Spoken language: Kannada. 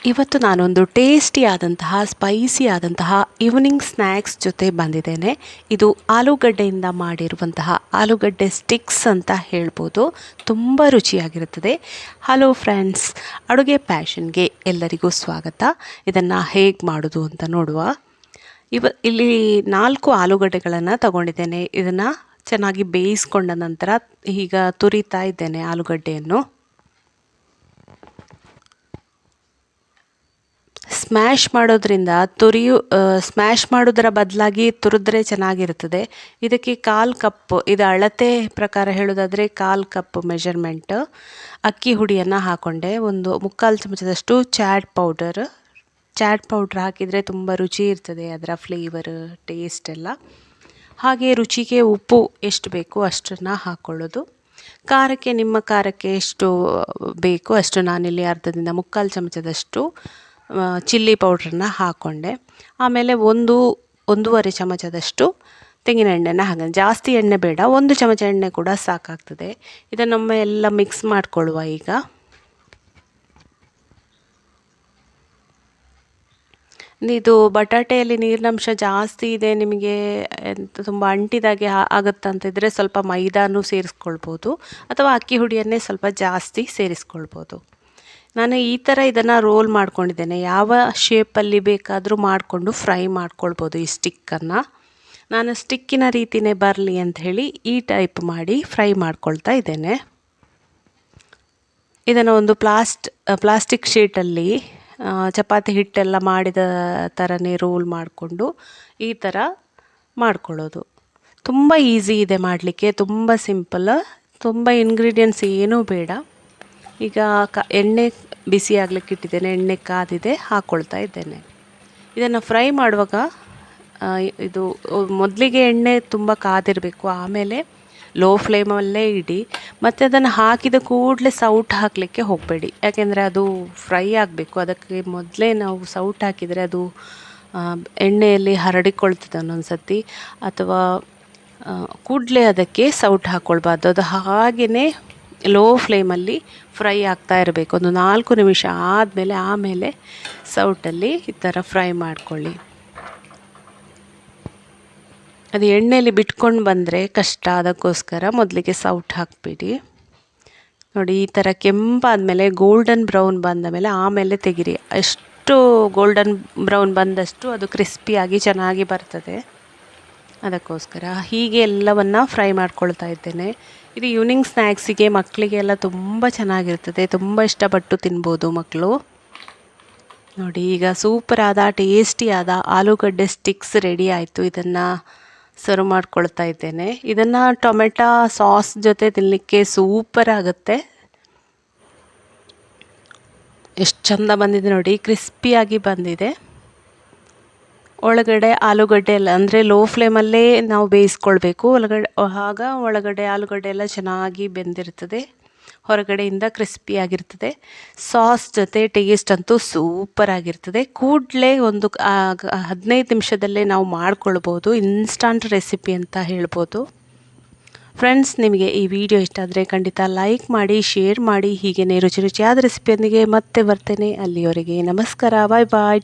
ಇವತ್ತು ನಾನೊಂದು ಟೇಸ್ಟಿ ಆದಂತಹ ಸ್ಪೈಸಿ ಆದಂತಹ ಈವ್ನಿಂಗ್ ಸ್ನ್ಯಾಕ್ಸ್ ಜೊತೆ ಬಂದಿದ್ದೇನೆ. ಇದು ಆಲೂಗಡ್ಡೆಯಿಂದ ಮಾಡಿರುವಂತಹ ಆಲೂಗಡ್ಡೆ ಸ್ಟಿಕ್ಸ್ ಅಂತ ಹೇಳ್ಬೋದು. ತುಂಬ ರುಚಿಯಾಗಿರುತ್ತದೆ. ಹಲೋ ಫ್ರೆಂಡ್ಸ್, ಅಡುಗೆ ಪ್ಯಾಷನ್ಗೆ ಎಲ್ಲರಿಗೂ ಸ್ವಾಗತ. ಇದನ್ನು ಹೇಗೆ ಮಾಡೋದು ಅಂತ ನೋಡುವ. ಇಲ್ಲಿ 4 ಆಲೂಗಡ್ಡೆಗಳನ್ನು ತಗೊಂಡಿದ್ದೇನೆ. ಇದನ್ನು ಚೆನ್ನಾಗಿ ಬೇಯಿಸ್ಕೊಂಡ ನಂತರ ಈಗ ತುರಿತಾ ಇದ್ದೇನೆ ಆಲೂಗಡ್ಡೆಯನ್ನು. ಸ್ಮ್ಯಾಶ್ ಮಾಡೋದ್ರಿಂದ ಸ್ಮ್ಯಾಶ್ ಮಾಡೋದರ ಬದಲಾಗಿ ತುರಿದ್ರೆ ಚೆನ್ನಾಗಿರ್ತದೆ. ಇದಕ್ಕೆ 1/4 ಕಪ್, ಇದು ಅಳತೆ ಪ್ರಕಾರ ಹೇಳೋದಾದರೆ 1/4 ಕಪ್ ಮೆಜರ್ಮೆಂಟ್ ಅಕ್ಕಿ ಹುಡಿಯನ್ನು ಹಾಕ್ಕೊಂಡೆ. ಒಂದು 3/4 ಚಮಚದಷ್ಟು ಚಾಟ್ ಪೌಡರ್ ಹಾಕಿದರೆ ತುಂಬ ರುಚಿ ಇರ್ತದೆ, ಅದರ ಫ್ಲೇವರ್ ಟೇಸ್ಟ್ ಎಲ್ಲ. ಹಾಗೆ ರುಚಿಗೆ ಉಪ್ಪು ಎಷ್ಟು ಬೇಕು ಅಷ್ಟನ್ನು ಹಾಕ್ಕೊಳ್ಳೋದು. ಖಾರಕ್ಕೆ ನಿಮ್ಮ ಖಾರಕ್ಕೆ ಎಷ್ಟು ಬೇಕು ಅಷ್ಟು, ನಾನಿಲ್ಲಿ ಅರ್ಧದಿಂದ 3/4 ಚಮಚದಷ್ಟು ಚಿಲ್ಲಿ ಪೌಡ್ರನ್ನ ಹಾಕ್ಕೊಂಡೆ. ಆಮೇಲೆ 1-1.5 ಚಮಚದಷ್ಟು ತೆಂಗಿನ ಎಣ್ಣೆನ ಹಾಕೋಣ. ಜಾಸ್ತಿ ಎಣ್ಣೆ ಬೇಡ, 1 ಚಮಚ ಎಣ್ಣೆ ಕೂಡ ಸಾಕಾಗ್ತದೆ. ಇದನ್ನೊಮ್ಮೆ ಎಲ್ಲ ಮಿಕ್ಸ್ ಮಾಡಿಕೊಳ್ಳುವ. ಈಗ ಇದು ಬಟಾಟೆಯಲ್ಲಿ ನೀರಿನಂಶ ಜಾಸ್ತಿ ಇದೆ, ನಿಮಗೆ ತುಂಬ ಅಂಟಿದಾಗೆ ಆಗುತ್ತಂತ ಇದ್ದರೆ ಸ್ವಲ್ಪ ಮೈದಾನೂ ಸೇರಿಸ್ಕೊಳ್ಬೋದು, ಅಥವಾ ಅಕ್ಕಿ ಹುಡಿಯನ್ನೇ ಸ್ವಲ್ಪ ಜಾಸ್ತಿ ಸೇರಿಸ್ಕೊಳ್ಬೋದು. ನಾನು ಈ ಥರ ಇದನ್ನು ರೋಲ್ ಮಾಡ್ಕೊಂಡಿದ್ದೇನೆ. ಯಾವ ಶೇಪಲ್ಲಿ ಬೇಕಾದರೂ ಮಾಡಿಕೊಂಡು ಫ್ರೈ ಮಾಡ್ಕೊಳ್ಬೋದು ಈ ಸ್ಟಿಕ್ಕನ್ನು. ನಾನು ಸ್ಟಿಕ್ಕಿನ ರೀತಿಯೇ ಬರಲಿ ಅಂತ ಹೇಳಿ ಈ ಟೈಪ್ ಮಾಡಿ ಫ್ರೈ ಮಾಡ್ಕೊಳ್ತಾ ಇದ್ದೇನೆ. ಇದನ್ನು ಒಂದು ಪ್ಲಾಸ್ಟಿಕ್ ಶೀಟಲ್ಲಿ ಚಪಾತಿ ಹಿಟ್ಟೆಲ್ಲ ಮಾಡಿದ ಥರನೇ ರೋಲ್ ಮಾಡಿಕೊಂಡು ಈ ಥರ ಮಾಡ್ಕೊಳ್ಳೋದು. ತುಂಬ ಈಸಿ ಇದೆ ಮಾಡಲಿಕ್ಕೆ, ತುಂಬ ಸಿಂಪಲ್, ತುಂಬ ಇಂಗ್ರೀಡಿಯೆಂಟ್ಸ್ ಏನೂ ಬೇಡ. ಈಗ ಎಣ್ಣೆ ಬಿಸಿ ಆಗಲಿಕ್ಕೆ ಇಟ್ಟಿದ್ದೇನೆ, ಎಣ್ಣೆ ಕಾದಿದೆ, ಹಾಕ್ಕೊಳ್ತಾ ಇದ್ದೇನೆ. ಇದನ್ನು ಫ್ರೈ ಮಾಡುವಾಗ ಇದು ಮೊದಲಿಗೆ ಎಣ್ಣೆ ತುಂಬ ಕಾದಿರಬೇಕು, ಆಮೇಲೆ ಲೋ ಫ್ಲೇಮಲ್ಲೇ ಇಡಿ. ಮತ್ತು ಅದನ್ನು ಹಾಕಿದ ಕೂಡಲೇ ಸೌಟ್ ಹಾಕಲಿಕ್ಕೆ ಹೋಗಬೇಡಿ, ಯಾಕೆಂದರೆ ಅದು ಫ್ರೈ ಆಗಬೇಕು. ಅದಕ್ಕೆ ಮೊದಲೇ ನಾವು ಸೌಟ್ ಹಾಕಿದರೆ ಅದು ಎಣ್ಣೆಯಲ್ಲಿ ಹರಡಿಕೊಳ್ತದೆ ಒಂದೊಂದು ಸತಿ, ಅಥವಾ ಕೂಡಲೇ ಅದಕ್ಕೆ ಸೌಟ್ ಹಾಕ್ಕೊಳ್ಬಾರ್ದು. ಅದು ಹಾಗೆಯೇ ಲೋ ಫ್ಲೇಮಲ್ಲಿ ಫ್ರೈ ಆಗ್ತಾ ಇರಬೇಕು. ಒಂದು 4 ನಿಮಿಷ ಆಮೇಲೆ ಸೌಟಲ್ಲಿ ಈ ಥರ ಫ್ರೈ ಮಾಡ್ಕೊಳ್ಳಿ. ಅದು ಎಣ್ಣೆಯಲ್ಲಿ ಬಿಟ್ಕೊಂಡು ಬಂದರೆ ಕಷ್ಟ, ಅದಕ್ಕೋಸ್ಕರ ಮೊದಲಿಗೆ ಸೌಟ್ ಹಾಕ್ಬಿಡಿ. ನೋಡಿ, ಈ ಥರ ಕೆಂಪಾದಮೇಲೆ ಗೋಲ್ಡನ್ ಬ್ರೌನ್ ಬಂದ ಮೇಲೆ ಆಮೇಲೆ ತೆಗಿರಿ. ಎಷ್ಟು ಗೋಲ್ಡನ್ ಬ್ರೌನ್ ಬಂದಷ್ಟು ಅದು ಕ್ರಿಸ್ಪಿಯಾಗಿ ಚೆನ್ನಾಗಿ ಬರ್ತದೆ. ಅದಕ್ಕೋಸ್ಕರ ಹೀಗೆ ಎಲ್ಲವನ್ನು ಫ್ರೈ ಮಾಡ್ಕೊಳ್ತಾ ಇದ್ದೇನೆ. ಇದು ಈವ್ನಿಂಗ್ ಸ್ನ್ಯಾಕ್ಸಿಗೆ ಮಕ್ಕಳಿಗೆಲ್ಲ ತುಂಬ ಚೆನ್ನಾಗಿರ್ತದೆ, ತುಂಬ ಇಷ್ಟಪಟ್ಟು ತಿನ್ಬೋದು ಮಕ್ಕಳು. ನೋಡಿ, ಈಗ ಸೂಪರಾದ ಟೇಸ್ಟಿಯಾದ ಆಲೂಗಡ್ಡೆ ಸ್ಟಿಕ್ಸ್ ರೆಡಿ ಆಯಿತು. ಇದನ್ನು ಸರ್ವ್ ಮಾಡ್ಕೊಳ್ತಾ ಇದ್ದೇನೆ. ಇದನ್ನು ಟೊಮೆಟೊ ಸಾಸ್ ಜೊತೆ ತಿನ್ನಲಿಕ್ಕೆ ಸೂಪರ್ ಆಗುತ್ತೆ. ಎಷ್ಟು ಚಂದ ಬಂದಿದೆ ನೋಡಿ, ಕ್ರಿಸ್ಪಿಯಾಗಿ ಬಂದಿದೆ. ಒಳಗಡೆ ಆಲೂಗಡ್ಡೆ ಎಲ್ಲ ಅಂದರೆ ಲೋ ಫ್ಲೇಮಲ್ಲೇ ನಾವು ಬೇಯಿಸ್ಕೊಳ್ಬೇಕು. ಒಳಗಡೆ ಆಲೂಗಡ್ಡೆ ಎಲ್ಲ ಚೆನ್ನಾಗಿ ಬೆಂದಿರ್ತದೆ, ಹೊರಗಡೆಯಿಂದ ಕ್ರಿಸ್ಪಿಯಾಗಿರ್ತದೆ. ಸಾಸ್ ಜೊತೆ ಟೇಸ್ಟ್ ಅಂತೂ ಸೂಪರ್ ಆಗಿರ್ತದೆ. ಕೂಡಲೇ ಒಂದು 15 ನಿಮಿಷದಲ್ಲೇ ನಾವು ಮಾಡ್ಕೊಳ್ಬೋದು. ಇನ್ಸ್ಟಂಟ್ ರೆಸಿಪಿ ಅಂತ ಹೇಳ್ಬೋದು. ಫ್ರೆಂಡ್ಸ್, ನಿಮಗೆ ಈ ವಿಡಿಯೋ ಇಷ್ಟ ಆದರೆ ಖಂಡಿತ ಲೈಕ್ ಮಾಡಿ, ಶೇರ್ ಮಾಡಿ. ಹೀಗೆಯೇ ರುಚಿಯಾದ ರೆಸಿಪಿಯೊಂದಿಗೆ ಮತ್ತೆ ಬರ್ತೇನೆ. ಅಲ್ಲಿಯವರೆಗೆ ನಮಸ್ಕಾರ, ಬಾಯ್ ಬಾಯ್.